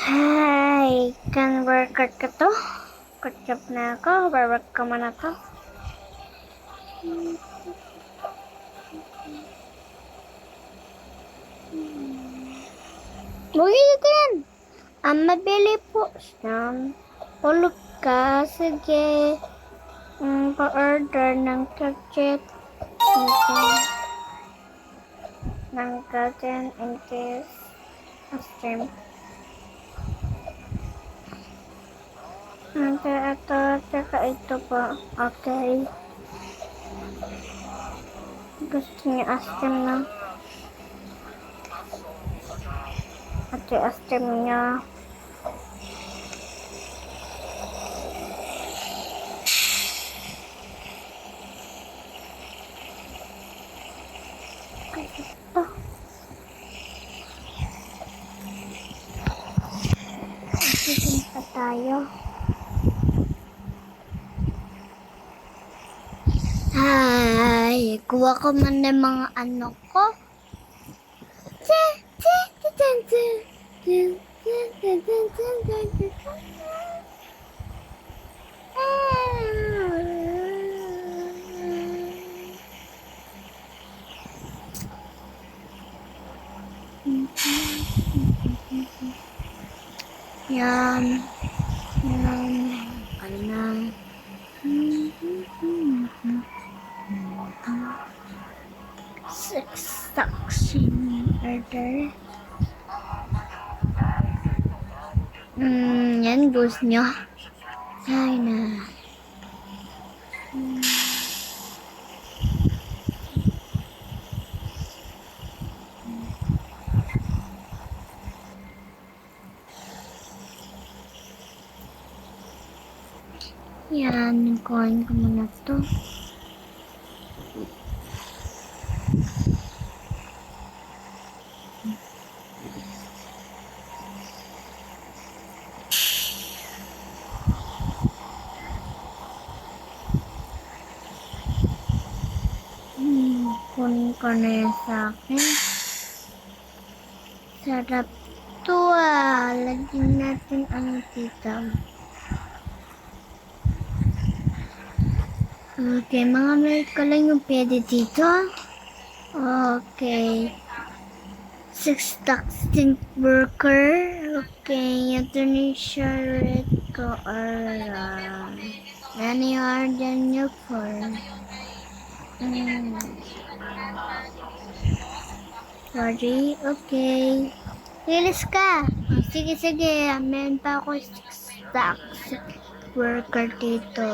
Hai, kan workout ka to? Kecap na ako, work ka mana to? Buhitin! Ang mabili po siyang hulog ka, sige. Pa-order ng kecap. Ng cousin in case of stream. Ito, tsaka ito po. Okay. Gusto niya astim na. Ate astim niya. Ito. Asitin pa tayo. Ay, kuha ko man ng mga ano ko. Yan. Ano. Suction order. Yan gusto nyo. Ay na. Yan, kuhain ko muna to. Kunin ko na yan sa akin. Sarap to ah. Lagyan natin ang tita. Okay, mga milk ko lang yung pwede dito. Okay. 6 toxic worker. Okay, ito ni Charlotte ko. Any order nyo for? Sorry, okay. Rilis ka. Sige, sige. Meron pa ako 6 toxic worker dito.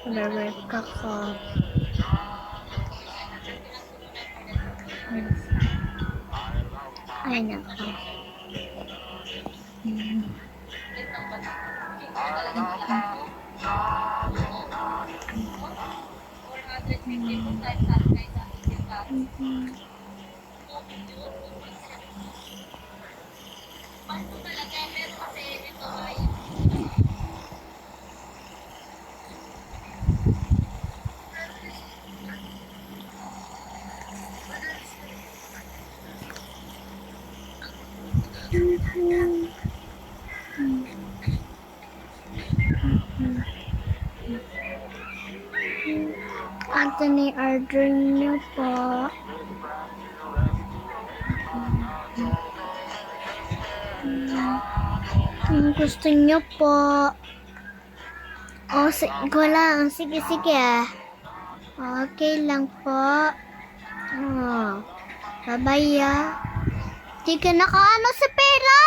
Work ako. Ay, nako. Anthony, order niyo po. Gusto niyo po. Oh, sige lang. Sige, sige ah. Okay lang po. Oh, bye-bye ah. Di ka nakaano sa pera.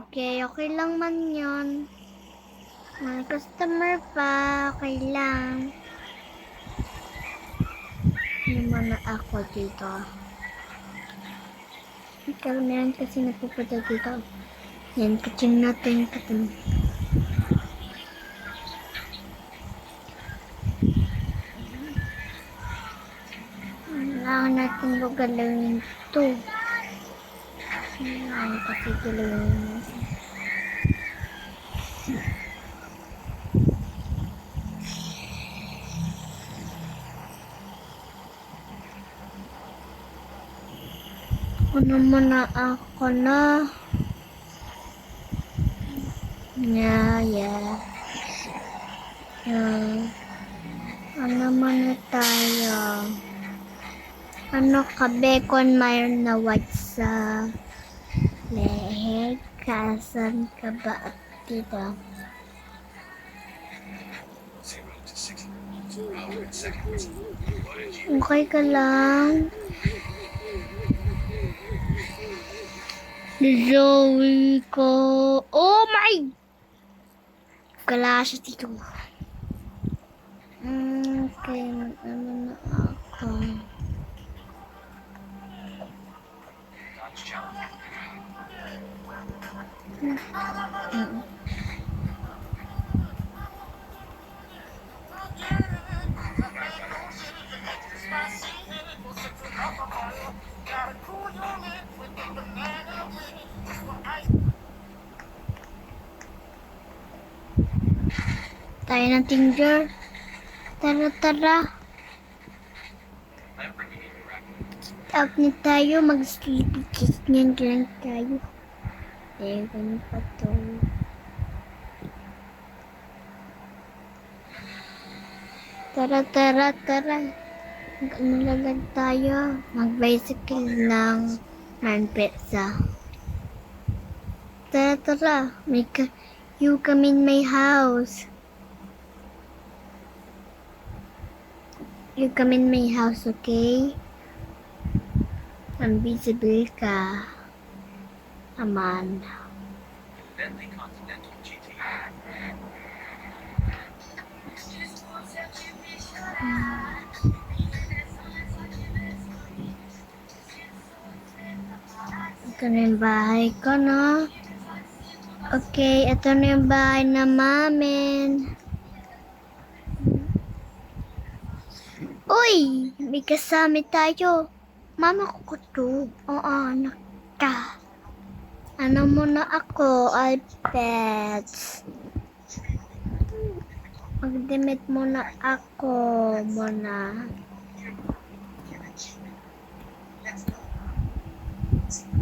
Okay, okay lang man yun. May customer pa, okay lang. Hindi mo na ako dito. Ikaw meron kasi napupunta dito. Yan, kitchen natin. Kailangan natin galawin ito. Kailangan kasi galawin. Ano mo na ako na. Yeah. Ano mo na tayo? Ano ka, Bacon Mayor na white sa leeg? Kasan ka ba dito? Okay ka lang? Zoe ko. Oh my! Kala siya dito. Okay, ano na ako? Tayo ng Tinder. Tara. Up na tayo. Mag-sleepy kiss niyan lang tayo. Ganun pa to. Tara. Ano lang tayo? Mag-bicycle ng Manpesa. Tara. You come in my house. You come in my house, okay? Invisible ka. Aman. Bentley Continental GT. Ito na yung bahay ko, no? Okay, ito na yung bahay na mamin. Uy! May kasama tayo. Mama ko to. Oo, anak ka. Ano muna ako, iPads. Mag-demit muna ako muna.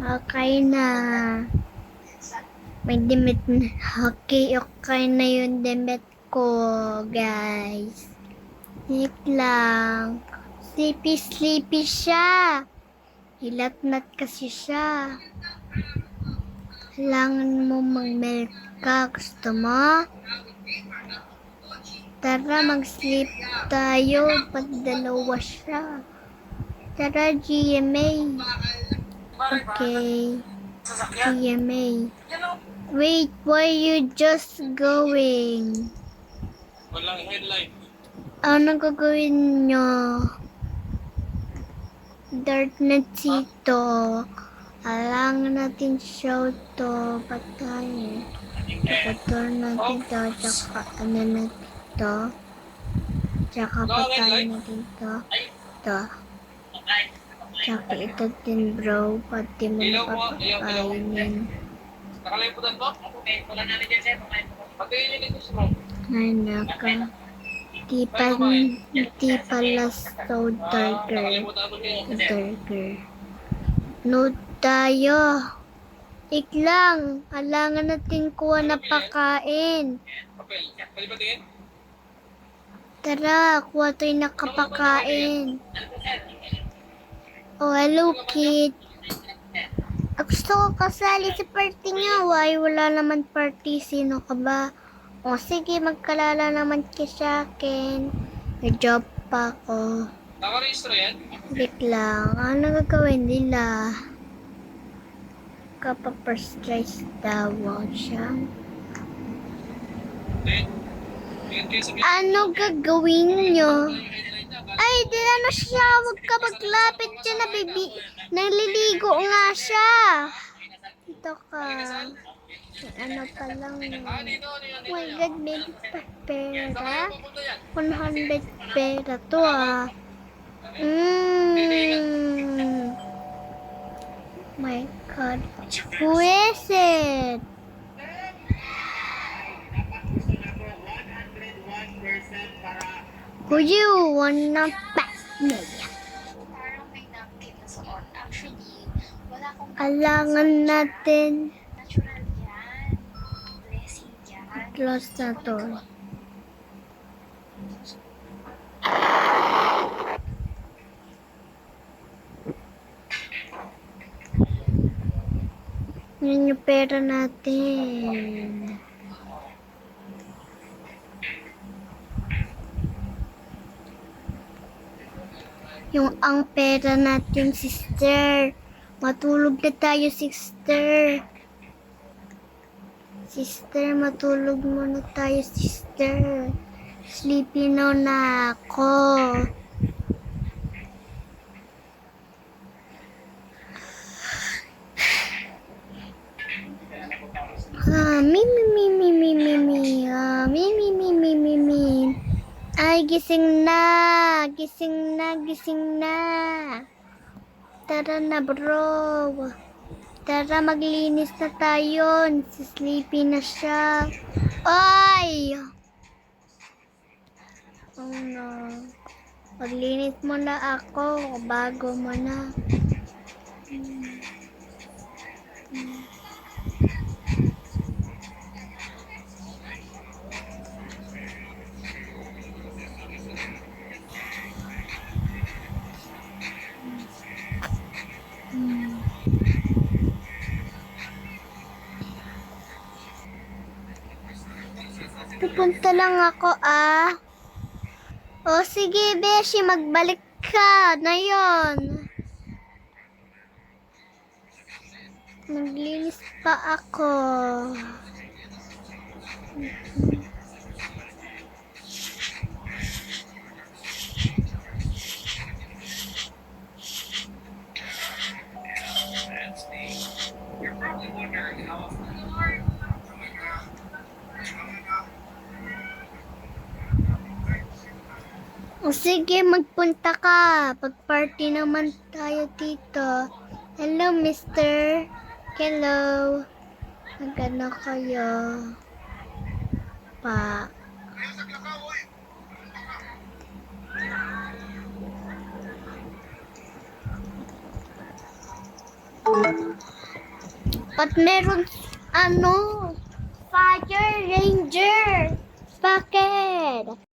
Okay na. May demit na. Okay na yung demit ko, guys. Hik lang. Sleepy siya. Hilatnat kasi siya. Kailangan mo mag-milk ka. Gusto mo? Tara, mag-sleep tayo. Pag dalawa siya. Tara, GMA. Okay. GMA. Wait, why you just going? Walang headlight. Ano gagawin nyo? Darknet dito. Alangan natin show to. Patayin. Patayin natin to. Tsaka ano natin to. Tsaka patayin natin to. Ito. Tsaka ito din bro. Pati mo na papakainin. Nakalimutan ko? Wala namin dyan, sir. Pati yun yung gusto mo. Ay naka. Di pala so darker. Note tayo. Iklang. Alangan natin kuha na pakain. Papel. Pwede ba tingin? Tara, kuha tayo nakapakain. Oh, hello kid. Gusto ko kasali sa party niya. Why? Wala naman party. Sino ka ba? O sige, magkalala naman ka sa akin. May job pa ako. Nakarehistro yan? Wait lang. Ano gagawin nila? Kapag-first daw siya. Tingin kayo sa Ano gagawin nyo? Ay, di ano siya. Huwag ka maglapit dyan na baby. Naliligo nga siya. Ito ka. Ano pa lang. Oh my God, may pera. 100 pera to ah. My God. Who is it? Who you wanna pack me? Parang may napkin na suot. Actually, wala Kailangan natin Natural yan. Blessing yan. close na to. Yan yung pera natin. Yung ang pera natin, sister. Matulog na tayo, sister. Sister, matulog muna tayo, sister. Sleepy na ako. Mi, mi, mi, mi, mi, mi, mi. Mi, mi, mi, mi, mi, mi. Ay, gising na. Gising na, gising na. Tara na, bro. Tara, maglinis na tayo. Sleepy na siya. Ay! Oh no. Maglinis muna ako bago mo na. Pupunta lang ako O sige, Beshi, magbalik ka na yon. Maglinis pa ako. You're probably wondering how O sige, magpunta ka. Pag-party naman tayo dito. Hello, mister. Hello. Magano kayo? Pa. At meron, Fire Ranger. Bakit?